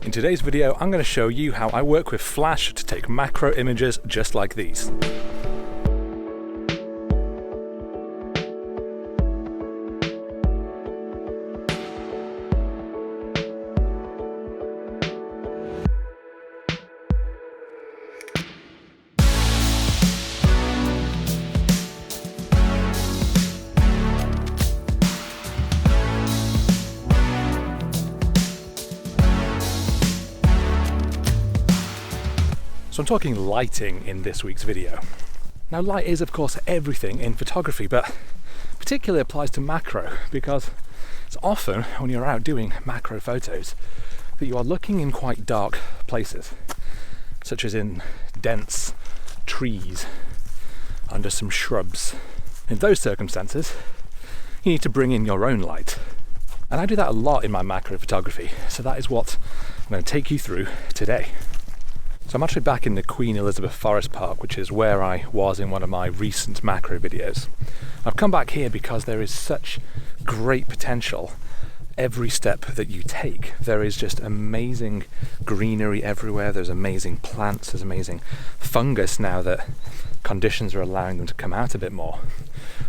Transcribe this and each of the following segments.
In today's video, I'm going to show you how I work with flash to take macro images just like these. So I'm talking lighting in this week's video. Now light is of course everything in photography, but particularly applies to macro because it's often when you're out doing macro photos that you are looking in quite dark places, such as in dense trees, under some shrubs. In those circumstances, you need to bring in your own light. And I do that a lot in my macro photography, so that is what I'm going to take you through today. So I'm actually back in the Queen Elizabeth Forest Park, which is where I was in one of my recent macro videos. I've come back here because there is such great potential every step that you take. There is just amazing greenery everywhere, there's amazing plants, there's amazing fungus now that conditions are allowing them to come out a bit more.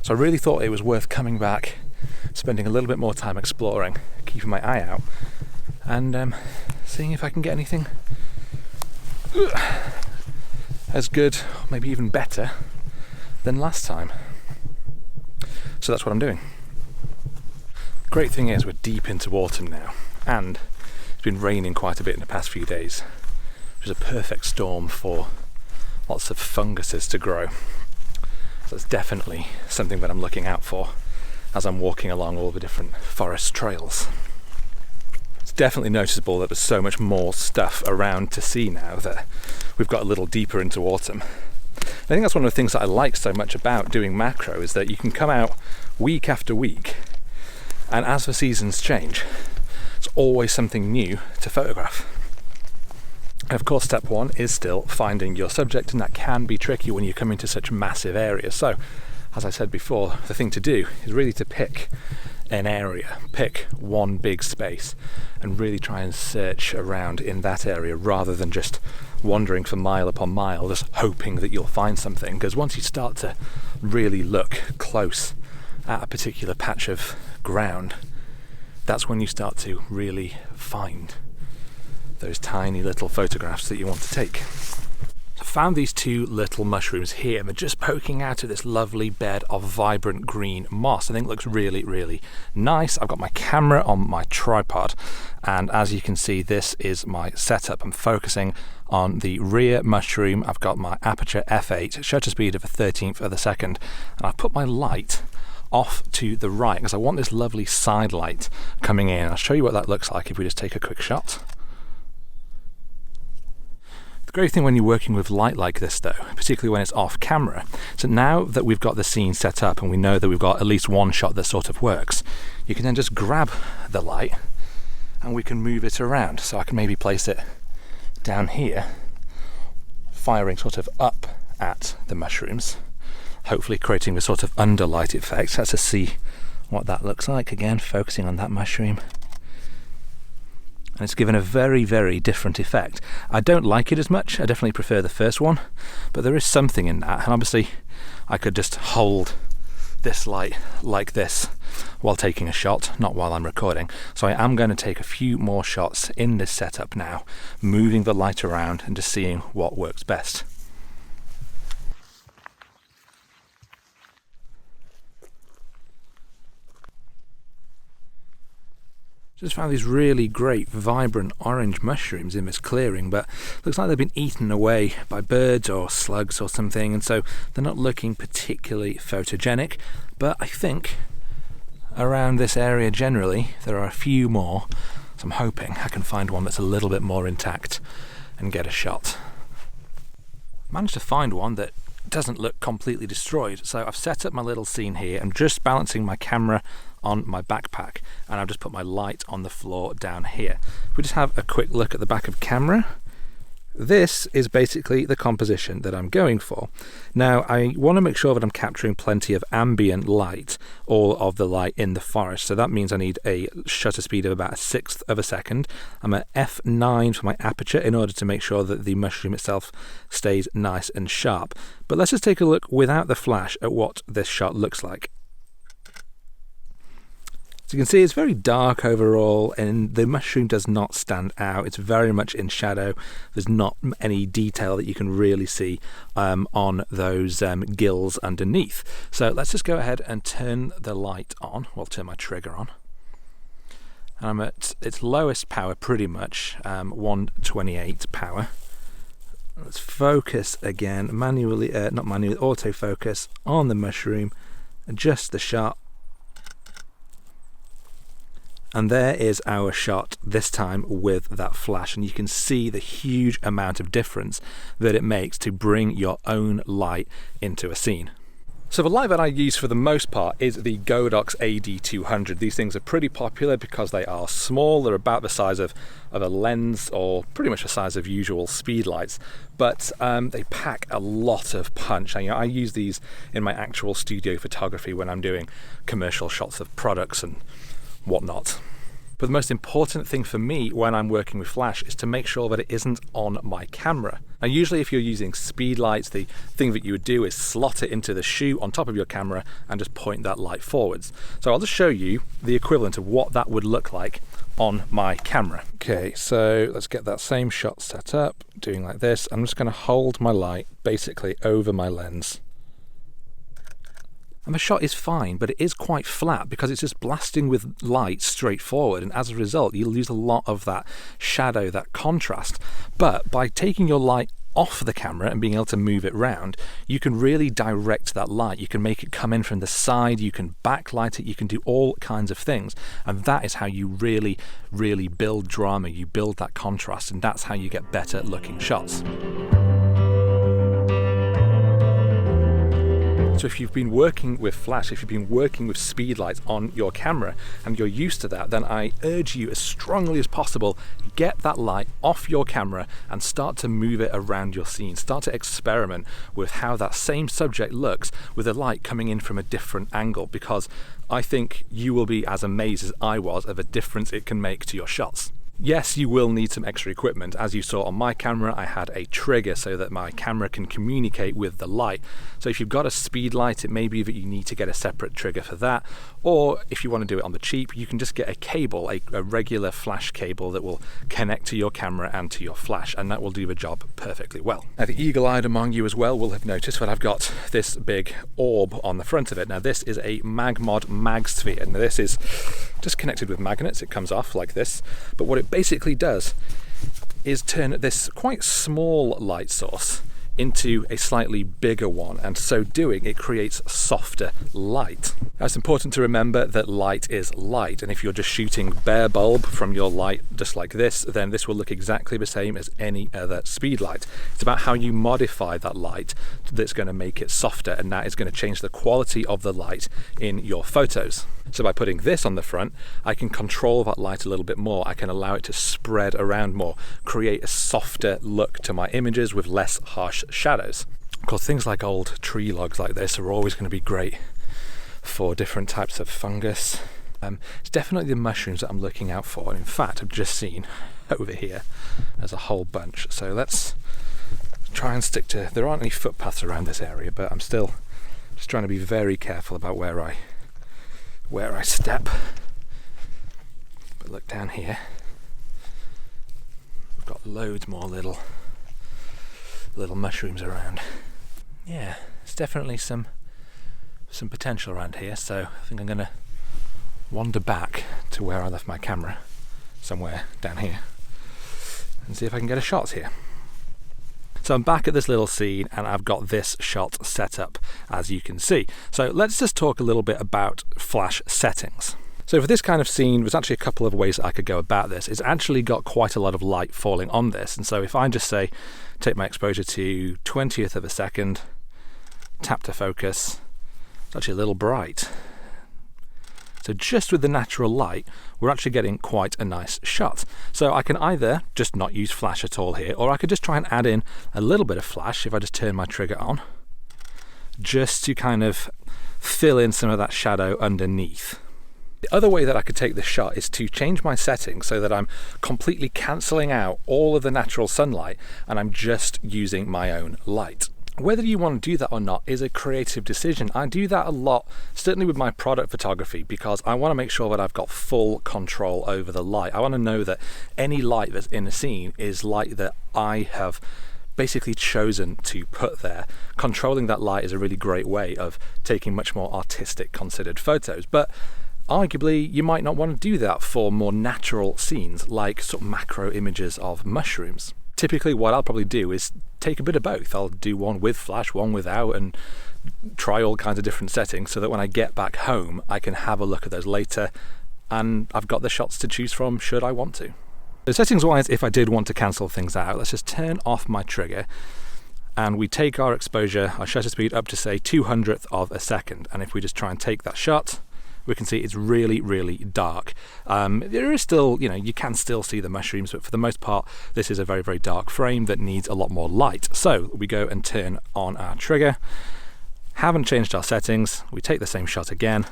So I really thought it was worth coming back, spending a little bit more time exploring, keeping my eye out, and seeing if I can get anything as good, maybe even better than last time. So that's what I'm doing. Great thing is we're deep into autumn now, and it's been raining quite a bit in the past few days, which is a perfect storm for lots of funguses to grow. So that's definitely something that I'm looking out for as I'm walking along all the different forest trails. Definitely noticeable that there's so much more stuff around to see now that we've got a little deeper into autumn. I think that's one of the things that I like so much about doing macro, is that you can come out week after week, and as the seasons change, it's always something new to photograph. And of course, step one is still finding your subject, and that can be tricky when you come into such massive areas. So, as I said before, the thing to do is really to pick an area, pick one big space and really try and search around in that area rather than just wandering for mile upon mile just hoping that you'll find something, because once you start to really look close at a particular patch of ground, that's when you start to really find those tiny little photographs that you want to take. I found these two little mushrooms here, and they're just poking out of this lovely bed of vibrant green moss. I think it looks really, really nice. I've got my camera on my tripod, and as you can see, this is my setup. I'm focusing on the rear mushroom. I've got my aperture f8, shutter speed of a 13th of a second, and I've put my light off to the right because I want this lovely side light coming in. I'll show you what that looks like if we just take a quick shot. The great thing when you're working with light like this though, particularly when it's off camera, so now that we've got the scene set up and we know that we've got at least one shot that sort of works, you can then just grab the light and we can move it around. So I can maybe place it down here, firing sort of up at the mushrooms, hopefully creating a sort of underlight effect. Let's just see what that looks like. Again, focusing on that mushroom. And it's given a very, very different effect. I don't like it as much, I definitely prefer the first one, but there is something in that, and obviously I could just hold this light like this while taking a shot, not while I'm recording. So I am going to take a few more shots in this setup now, moving the light around and just seeing what works best. Just found these really great vibrant orange mushrooms in this clearing, but looks like they've been eaten away by birds or slugs or something, and so they're not looking particularly photogenic. But I think around this area generally there are a few more, so I'm hoping I can find one that's a little bit more intact and get a shot. Managed to find one that doesn't look completely destroyed, so I've set up my little scene here. I'm just balancing my camera on my backpack, and I've just put my light on the floor down here. If we just have a quick look at the back of camera, this is basically the composition that I'm going for. Now, I want to make sure that I'm capturing plenty of ambient light, all of the light in the forest. So that means I need a shutter speed of about 1/6 of a second. I'm at f9 for my aperture in order to make sure that the mushroom itself stays nice and sharp. But let's just take a look without the flash at what this shot looks like. So you can see it's very dark overall, and the mushroom does not stand out. It's very much in shadow. There's not any detail that you can really see on those gills underneath. So let's just go ahead and turn the light on. Well, turn my trigger on. And I'm at its lowest power pretty much, 128 power. Let's focus again, manually, not manually, autofocus on the mushroom, adjust the shot. And there is our shot, this time with that flash, and you can see the huge amount of difference that it makes to bring your own light into a scene. So the light that I use for the most part is the Godox AD200. These things are pretty popular because they are small. They're about the size of a lens, or pretty much the size of usual speed lights, but they pack a lot of punch. And, I use these in my actual studio photography when I'm doing commercial shots of products and whatnot. But the most important thing for me when I'm working with flash is to make sure that it isn't on my camera. Now, usually if you're using speed lights, the thing that you would do is slot it into the shoe on top of your camera and just point that light forwards. So I'll just show you the equivalent of what that would look like on my camera. Okay, so let's get that same shot set up, doing like this. I'm just going to hold my light basically over my lens. And the shot is fine, but it is quite flat because it's just blasting with light straight forward, and as a result you'll lose a lot of that shadow, that contrast. But by taking your light off the camera and being able to move it round, you can really direct that light. You can make it come in from the side, you can backlight it, you can do all kinds of things, and that is how you really build drama, you build that contrast, and that's how you get better looking shots. So if you've been working with flash, if you've been working with speed lights on your camera and you're used to that, then I urge you as strongly as possible, get that light off your camera and start to move it around your scene. Start to experiment with how that same subject looks with the light coming in from a different angle, because I think you will be as amazed as I was of the difference it can make to your shots. Yes, you will need some extra equipment. As you saw on my camera, I had a trigger so that my camera can communicate with the light. So if you've got a speed light, it may be that you need to get a separate trigger for that. Or if you want to do it on the cheap, you can just get a cable, a regular flash cable that will connect to your camera and to your flash, and that will do the job perfectly well. Now, the eagle-eyed among you as well will have noticed that I've got this big orb on the front of it. Now, this is a Magmod mag sphere, and this is just connected with magnets. It comes off like this, but what it basically does is turn this quite small light source into a slightly bigger one, and so doing it creates softer light. Now, it's important to remember that light is light, and if you're just shooting bare bulb from your light just like this, then this will look exactly the same as any other speed light. It's about how you modify that light that's going to make it softer, and that is going to change the quality of the light in your photos. So by putting this on the front, I can control that light a little bit more. I can allow it to spread around more, create a softer look to my images with less harsh shadows. Of course, things like old tree logs like this are always going to be great for different types of fungus. It's definitely the mushrooms that I'm looking out for, and in fact I've just seen over here there's a whole bunch. So let's try and stick to, there aren't any footpaths around this area, but I'm still just trying to be very careful about where I step. But look down here, we've got loads more little mushrooms around. Yeah, there's definitely some potential around here, so I think I'm gonna wander back to where I left my camera, somewhere down here, and see if I can get a shot here. So I'm back at this little scene and I've got this shot set up, as you can see. So let's just talk a little bit about flash settings. So for this kind of scene, there's actually a couple of ways that I could go about this. It's actually got quite a lot of light falling on this, and so if I just say, take my exposure to 20th of a second, tap to focus, it's actually a little bright. So just with the natural light, we're actually getting quite a nice shot. So I can either just not use flash at all here, or I could just try and add in a little bit of flash if I just turn my trigger on, just to kind of fill in some of that shadow underneath. The other way that I could take this shot is to change my settings so that I'm completely cancelling out all of the natural sunlight and I'm just using my own light. Whether you want to do that or not is a creative decision. I do that a lot, certainly with my product photography, because I want to make sure that I've got full control over the light. I want to know that any light that's in a scene is light that I have basically chosen to put there. Controlling that light is a really great way of taking much more artistic, considered photos. But arguably, you might not want to do that for more natural scenes, like sort of macro images of mushrooms. Typically, what I'll probably do is take a bit of both. I'll do one with flash, one without, and try all kinds of different settings so that when I get back home, I can have a look at those later, and I've got the shots to choose from should I want to. So settings-wise, if I did want to cancel things out, let's just turn off my trigger, and we take our exposure, our shutter speed up to say 200th of a second. And if we just try and take that shot, we can see it's really, really dark. There is still, you can still see the mushrooms, but for the most part, this is a very, very dark frame that needs a lot more light. So we go and turn on our trigger, haven't changed our settings, we take the same shot again.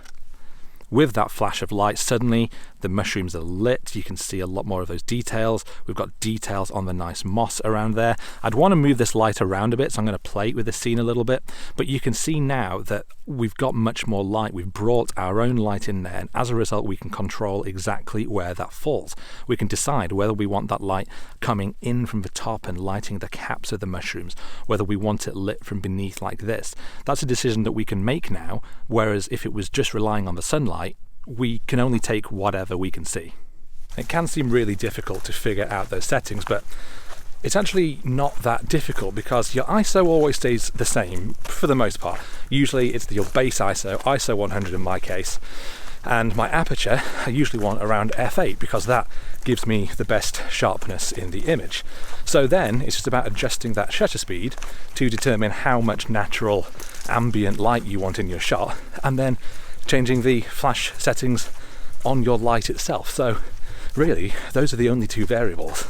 With that flash of light, suddenly the mushrooms are lit. You can see a lot more of those details. We've got details on the nice moss around there. I'd want to move this light around a bit, so I'm going to play with the scene a little bit. But you can see now that we've got much more light. We've brought our own light in there, and as a result, we can control exactly where that falls. We can decide whether we want that light coming in from the top and lighting the caps of the mushrooms, whether we want it lit from beneath like this. That's a decision that we can make now, whereas if it was just relying on the sunlight, we can only take whatever we can see. It can seem really difficult to figure out those settings, but it's actually not that difficult because your ISO always stays the same for the most part. Usually it's your base ISO 100 in my case, and my aperture I usually want around f8 because that gives me the best sharpness in the image. So then it's just about adjusting that shutter speed to determine how much natural ambient light you want in your shot, and then changing the flash settings on your light itself. So really, those are the only two variables.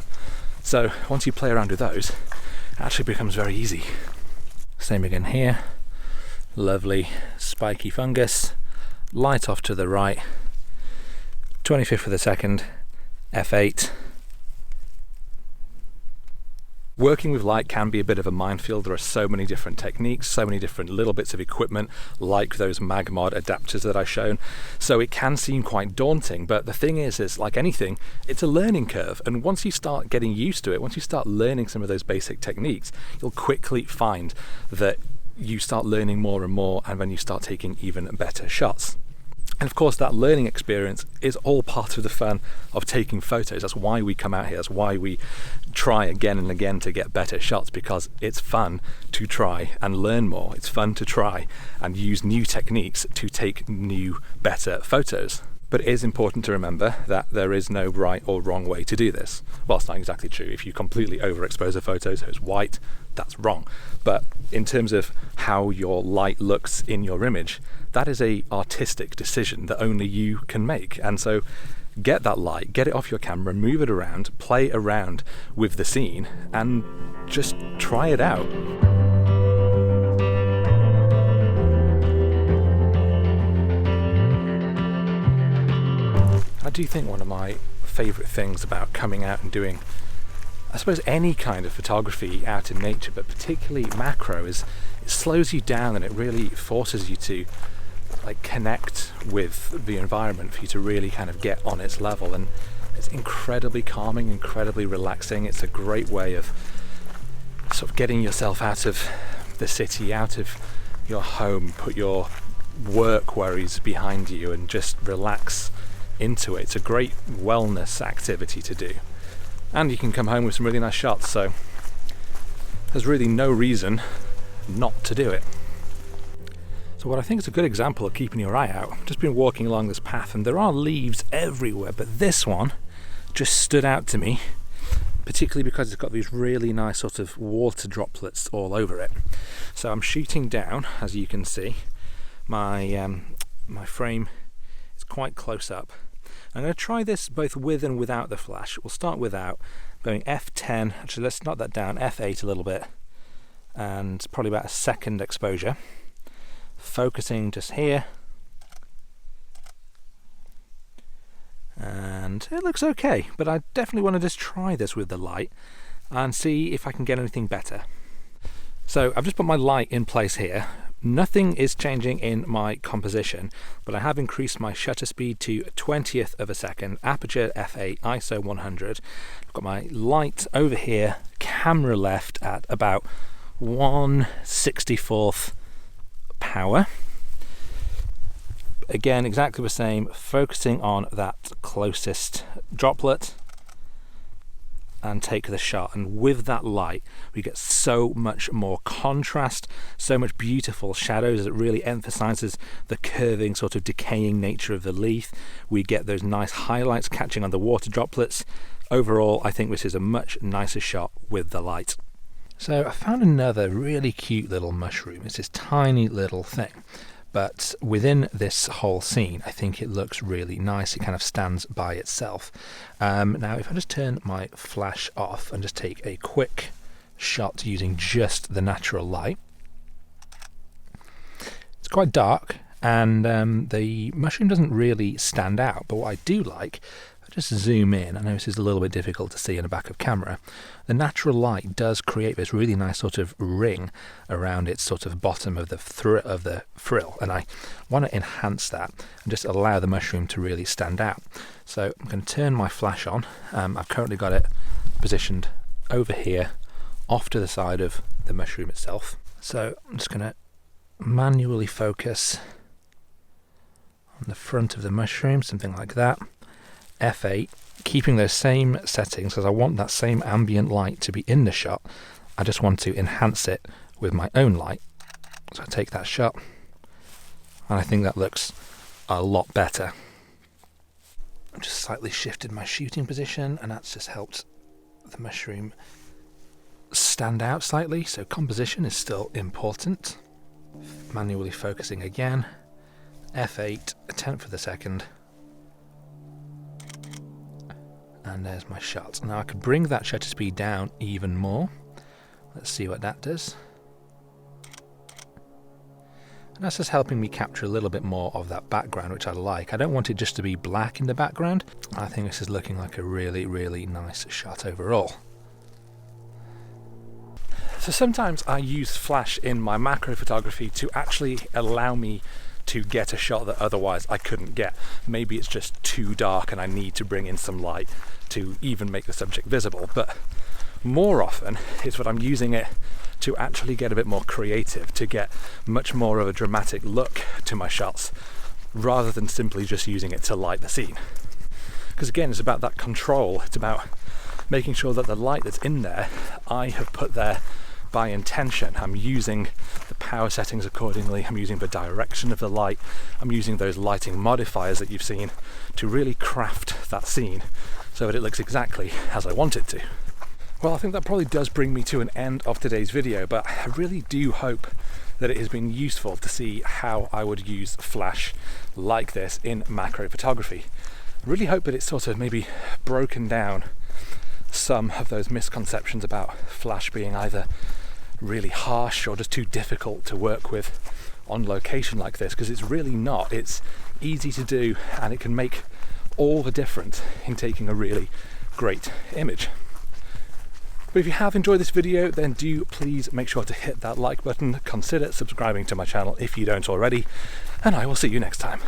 So once you play around with those, it actually becomes very easy. Same again here. Lovely spiky fungus. Light off to the right. 25th of a second. f8. Working with light can be a bit of a minefield. There are so many different techniques, so many different little bits of equipment, like those MagMod adapters that I've shown. So it can seem quite daunting, but the thing is like anything, it's a learning curve. And once you start getting used to it, once you start learning some of those basic techniques, you'll quickly find that you start learning more and more, and then you start taking even better shots. And of course, that learning experience is all part of the fun of taking photos. That's why we come out here. That's why we try again and again to get better shots, because it's fun to try and learn more. It's fun to try and use new techniques to take new, better photos. But it is important to remember that there is no right or wrong way to do this. Well, it's not exactly true. If you completely overexpose a photo so it's white, that's wrong. But in terms of how your light looks in your image, that is an artistic decision that only you can make. And so get that light, get it off your camera, move it around, play around with the scene, and just try it out. I do think one of my favourite things about coming out and doing, I suppose, any kind of photography out in nature, but particularly macro, is it slows you down and it really forces you to connect with the environment for you to really kind of get on its level. And it's incredibly calming, incredibly relaxing. It's a great way of sort of getting yourself out of the city, out of your home, put your work worries behind you and just relax into it. It's a great wellness activity to do, and you can come home with some really nice shots, so there's really no reason not to do it. So what I think is a good example of keeping your eye out, I've just been walking along this path and there are leaves everywhere, but this one just stood out to me, particularly because it's got these really nice sort of water droplets all over it. So I'm shooting down, as you can see. My frame It's quite close up. I'm going to try this both with and without the flash. We'll start without, going f10, actually let's knock that down, f8 a little bit, and probably about a second exposure. Focusing just here. And it looks okay, but I definitely want to just try this with the light and see if I can get anything better. So I've just put my light in place here. Nothing is changing in my composition, but I have increased my shutter speed to 20th of a second, aperture f8, ISO 100. I've got my light over here, camera left at about 1/64th power. Again, exactly the same, focusing on that closest droplet and take the shot. And with that light, we get so much more contrast, so much beautiful shadows. It really emphasizes the curving, sort of decaying nature of the leaf. We get those nice highlights catching on the water droplets. Overall, I think this is a much nicer shot with the light. So I found another really cute little mushroom. It's this tiny little thing. But within this whole scene, I think it looks really nice. It kind of stands by itself. Now, if I just turn my flash off and just take a quick shot using just the natural light, it's quite dark, and the mushroom doesn't really stand out. But what I do like, just zoom in, I know this is a little bit difficult to see in the back of camera, the natural light does create this really nice sort of ring around its sort of bottom of the frill, and I want to enhance that and just allow the mushroom to really stand out. So I'm going to turn my flash on. I've currently got it positioned over here off to the side of the mushroom itself. So I'm just going to manually focus on the front of the mushroom, something like that. f8, keeping those same settings because I want that same ambient light to be in the shot. I just want to enhance it with my own light. So I take that shot, and I think that looks a lot better. I've just slightly shifted my shooting position, and that's just helped the mushroom stand out slightly. So composition is still important. Manually focusing again, f8, a tenth of a second. And there's my shot. Now I could bring that shutter speed down even more. Let's see what that does. And that's just helping me capture a little bit more of that background, which I like. I don't want it just to be black in the background. I think this is looking like a really, really nice shot overall. So sometimes I use flash in my macro photography to actually allow me to get a shot that otherwise I couldn't get. Maybe it's just too dark and I need to bring in some light to even make the subject visible, but more often it's what I'm using it to actually get a bit more creative, to get much more of a dramatic look to my shots rather than simply just using it to light the scene. Because again, it's about that control. It's about making sure that the light that's in there I have put there by intention. I'm using the power settings accordingly, I'm using the direction of the light, I'm using those lighting modifiers that you've seen to really craft that scene so that it looks exactly as I want it to. Well, I think that probably does bring me to an end of today's video, but I really do hope that it has been useful to see how I would use flash like this in macro photography. I really hope that it's sort of maybe broken down some of those misconceptions about flash being either really harsh or just too difficult to work with on location like this, because it's really not. It's easy to do and it can make all the difference in taking a really great image. But if you have enjoyed this video, then do please make sure to hit that like button, consider subscribing to my channel if you don't already, and I will see you next time.